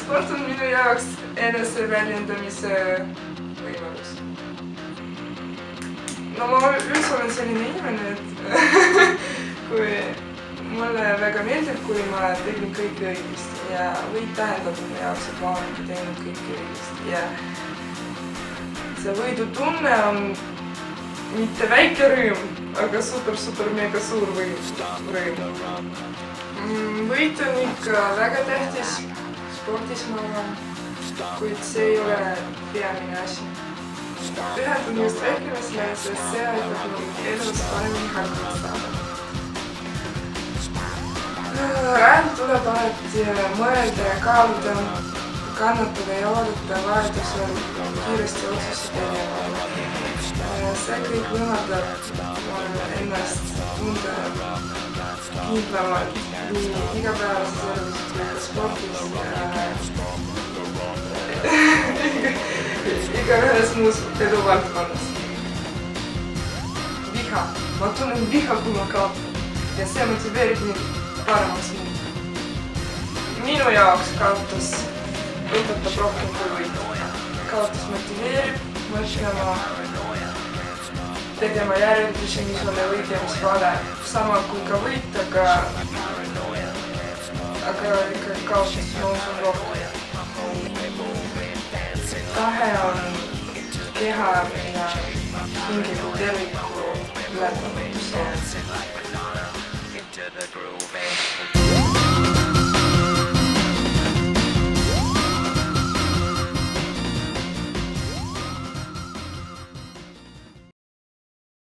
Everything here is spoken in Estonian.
sport on minu jaoks eneseväljendamise võimalus. No ma üldse olen selline inimene, et kui mulle väga meeldib, kui ma tegin kõike õigesti ja võit tähendab minu jaoks, et ma olengi teinud kõike õigesti ja see võidutunne on mitte väike rõõm, aga super mega suur rõõm. Võit on ikka väga tähtis spordis, ma arvan, kuid see ei ole peamine asi. Pühendun just rääkimisele, sest see aitab mul elus paremini hakkama saada. Ajal tuleb alati mõelda ja kaaluda, kannatada ja oodata vajadusel kiiresti otsuste tegema. See kõik võimaldab ennast tunda kindlamalt nii igapäevases elus kui ka spordis ja igaühes muus eduvaldkonnas. Viha. Ma tunnen viha, kui ma kaotan ja see motiveerib mind paremaks muuta. Minu jaoks kaotus õpetab rohkem kui võit. Kaotus motiveerib mõtlema, tegema järeldusi, mis on õige, mis vale. Sama kui ka võit, aga ikka kaotust ma usun rohkem. Tahe on keha ja hinge kui terviku läbimõtlus.